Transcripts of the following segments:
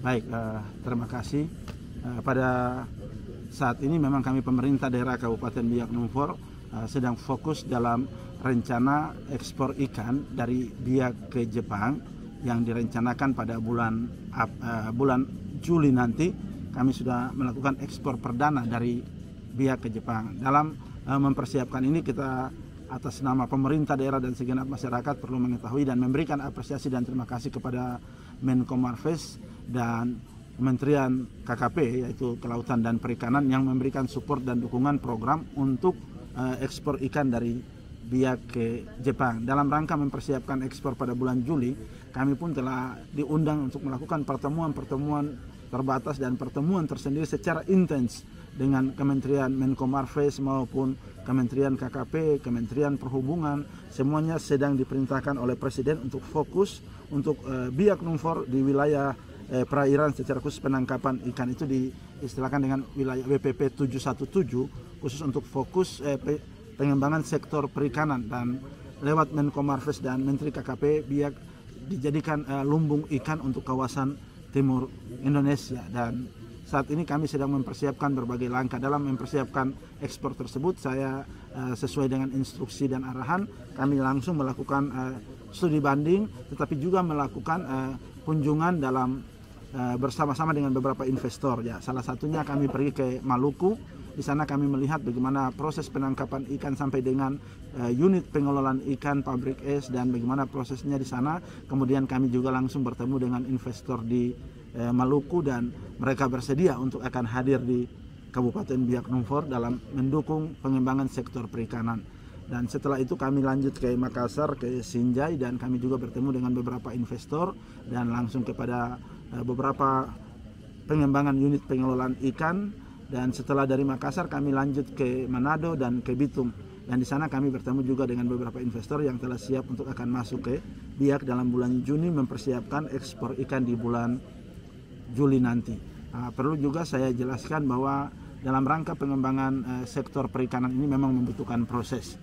Baik, terima kasih. Pada saat ini memang kami pemerintah daerah Kabupaten Biak Numfor sedang fokus dalam rencana ekspor ikan dari Biak ke Jepang yang direncanakan pada bulan Juli nanti. Kami sudah melakukan ekspor perdana dari Biak ke Jepang. Dalam mempersiapkan ini, kita atas nama pemerintah daerah dan segenap masyarakat perlu mengetahui dan memberikan apresiasi dan terima kasih kepada Menko Marves dan Kementerian KKP, yaitu Kelautan dan Perikanan, yang memberikan support dan dukungan program untuk ekspor ikan dari Biak ke Jepang. Dalam rangka mempersiapkan ekspor pada bulan Juli, kami pun telah diundang untuk melakukan pertemuan-pertemuan terbatas dan pertemuan tersendiri secara intens dengan Kementerian Menko Marves maupun Kementerian KKP, Kementerian Perhubungan. Semuanya sedang diperintahkan oleh Presiden untuk fokus untuk Biak Numfor di wilayah perairan secara khusus penangkapan ikan itu diistilahkan dengan wilayah WPP 717 khusus untuk fokus pengembangan sektor perikanan, dan lewat Menko Marves dan Menteri KKP Biak dijadikan lumbung ikan untuk kawasan timur Indonesia. Dan saat ini kami sedang mempersiapkan berbagai langkah dalam mempersiapkan ekspor tersebut. Saya sesuai dengan instruksi dan arahan, kami langsung melakukan studi banding, tetapi juga melakukan kunjungan dalam bersama-sama dengan beberapa investor. Ya, salah satunya kami pergi ke Maluku. Di sana kami melihat bagaimana proses penangkapan ikan sampai dengan unit pengelolaan ikan, pabrik es, dan bagaimana prosesnya di sana. Kemudian kami juga langsung bertemu dengan investor di Maluku dan mereka bersedia untuk akan hadir di Kabupaten Biak Numfor dalam mendukung pengembangan sektor perikanan. Dan setelah itu kami lanjut ke Makassar, ke Sinjai, dan kami juga bertemu dengan beberapa investor dan langsung kepada beberapa pengembangan unit pengelolaan ikan. Dan setelah dari Makassar kami lanjut ke Manado dan ke Bitung. Dan di sana kami bertemu juga dengan beberapa investor yang telah siap untuk akan masuk ke Biak dalam bulan Juni mempersiapkan ekspor ikan di bulan Juli nanti. Perlu juga saya jelaskan bahwa dalam rangka pengembangan sektor perikanan ini memang membutuhkan proses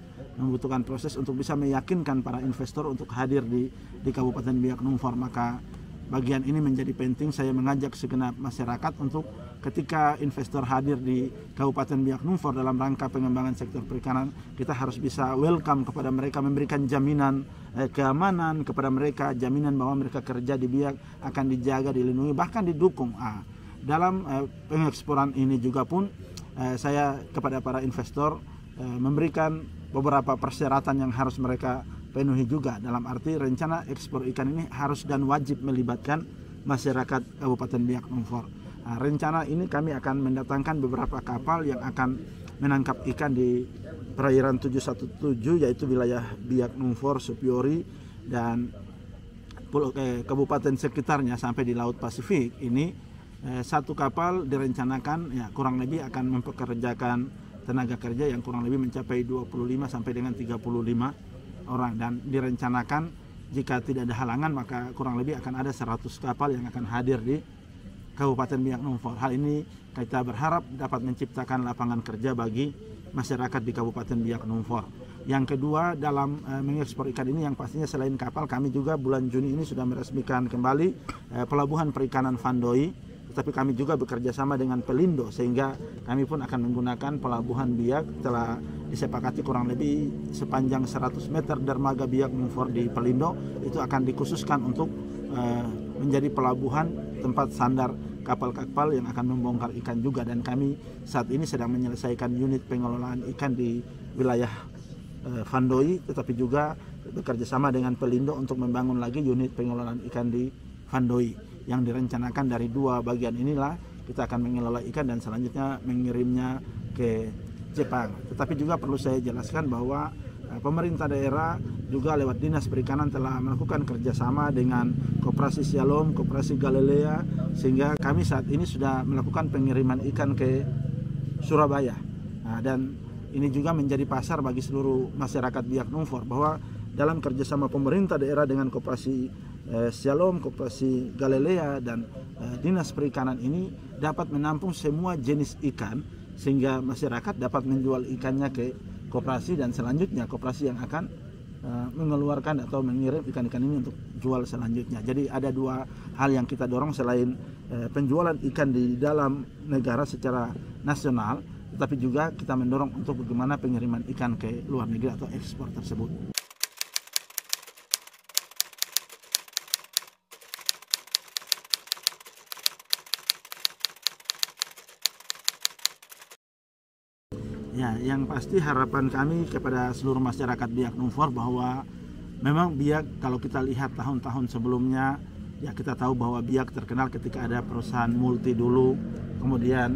untuk bisa meyakinkan para investor untuk hadir di Kabupaten Biak Numfor. Maka bagian ini menjadi penting. Saya mengajak segenap masyarakat untuk ketika investor hadir di Kabupaten Biak Numfor dalam rangka pengembangan sektor perikanan, kita harus bisa welcome kepada mereka, memberikan jaminan keamanan kepada mereka, jaminan bahwa mereka kerja di Biak akan dijaga, dilindungi, bahkan didukung. Dalam pengeksporan ini juga pun saya kepada para investor memberikan beberapa persyaratan yang harus mereka penuhi juga. Dalam arti rencana ekspor ikan ini harus dan wajib melibatkan masyarakat Kabupaten Biak Numfor. Rencana ini kami akan mendatangkan beberapa kapal yang akan menangkap ikan di perairan 717, yaitu wilayah Biak Numfor, Supiori, dan kabupaten sekitarnya sampai di Laut Pasifik. Ini satu kapal direncanakan kurang lebih akan mempekerjakan tenaga kerja yang kurang lebih mencapai 25 sampai dengan 35 orang, dan direncanakan jika tidak ada halangan maka kurang lebih akan ada 100 kapal yang akan hadir di Kabupaten Biak Numfor. Hal ini kita berharap dapat menciptakan lapangan kerja bagi masyarakat di Kabupaten Biak Numfor. Yang kedua, dalam mengekspor ikan ini yang pastinya selain kapal, kami juga bulan Juni ini sudah meresmikan kembali pelabuhan perikanan Vandoi, tetapi kami juga bekerja sama dengan Pelindo sehingga kami pun akan menggunakan pelabuhan Biak. Telah disepakati kurang lebih sepanjang 100 meter dermaga Biak Numfor di Pelindo itu akan dikhususkan untuk menjadi pelabuhan tempat sandar kapal-kapal yang akan membongkar ikan juga. Dan kami saat ini sedang menyelesaikan unit pengelolaan ikan di wilayah Vandoi, tetapi juga bekerja sama dengan Pelindo untuk membangun lagi unit pengelolaan ikan di Vandoi, yang direncanakan dari dua bagian inilah kita akan mengelola ikan dan selanjutnya mengirimnya ke Jepang. Tetapi juga perlu saya jelaskan bahwa pemerintah daerah juga lewat Dinas Perikanan telah melakukan kerjasama dengan Koperasi Shalom, Koperasi Galilea, sehingga kami saat ini sudah melakukan pengiriman ikan ke Surabaya. Dan ini juga menjadi pasar bagi seluruh masyarakat Biak Numfor, bahwa dalam kerjasama pemerintah daerah dengan Koperasi Shalom, Koperasi Galilea, dan Dinas Perikanan ini dapat menampung semua jenis ikan, sehingga masyarakat dapat menjual ikannya ke koperasi dan selanjutnya koperasi yang akan mengeluarkan atau mengirim ikan-ikan ini untuk jual selanjutnya. Jadi ada dua hal yang kita dorong selain penjualan ikan di dalam negara secara nasional, tetapi juga kita mendorong untuk bagaimana pengiriman ikan ke luar negeri atau ekspor tersebut. Ya, yang pasti harapan kami kepada seluruh masyarakat Biak Numfor bahwa memang Biak, kalau kita lihat tahun-tahun sebelumnya, ya kita tahu bahwa Biak terkenal ketika ada perusahaan multi dulu, kemudian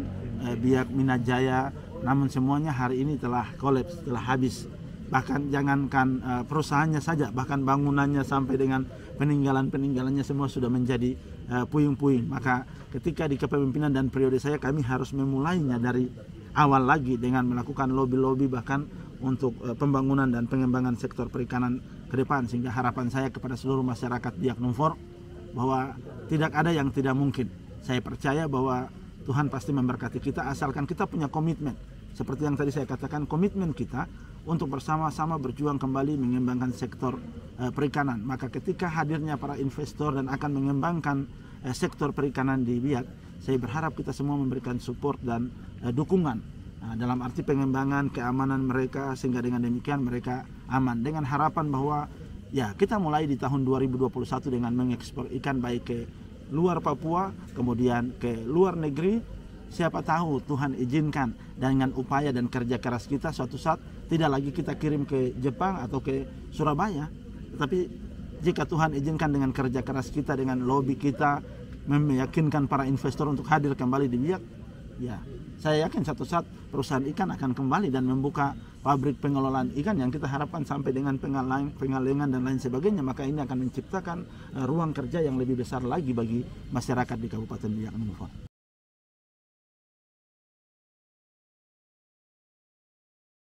Biak Minajaya, namun semuanya hari ini telah kolaps, telah habis. Bahkan jangankan perusahaannya saja, bahkan bangunannya sampai dengan peninggalan-peninggalannya semua sudah menjadi puing-puing. Maka ketika di kepemimpinan dan periode saya, kami harus memulainya dari awal lagi dengan melakukan lobby-lobby bahkan untuk pembangunan dan pengembangan sektor perikanan ke depan, sehingga harapan saya kepada seluruh masyarakat Biak Numfor bahwa tidak ada yang tidak mungkin. Saya percaya bahwa Tuhan pasti memberkati kita asalkan kita punya komitmen. Seperti yang tadi saya katakan, komitmen kita untuk bersama-sama berjuang kembali mengembangkan sektor perikanan. Maka ketika hadirnya para investor dan akan mengembangkan sektor perikanan di Biak, saya berharap kita semua memberikan support dan dukungan dalam arti pengembangan keamanan mereka, sehingga dengan demikian mereka aman, dengan harapan bahwa ya kita mulai di tahun 2021 dengan mengekspor ikan baik ke luar Papua, kemudian ke luar negeri. Siapa tahu Tuhan izinkan dengan upaya dan kerja keras kita suatu saat tidak lagi kita kirim ke Jepang atau ke Surabaya, tetapi jika Tuhan izinkan dengan kerja keras kita, dengan lobby kita meyakinkan para investor untuk hadir kembali di Biak, ya saya yakin suatu saat perusahaan ikan akan kembali dan membuka pabrik pengelolaan ikan yang kita harapkan sampai dengan pengalengan dan lain sebagainya. Maka ini akan menciptakan ruang kerja yang lebih besar lagi bagi masyarakat di Kabupaten Biak Numfor.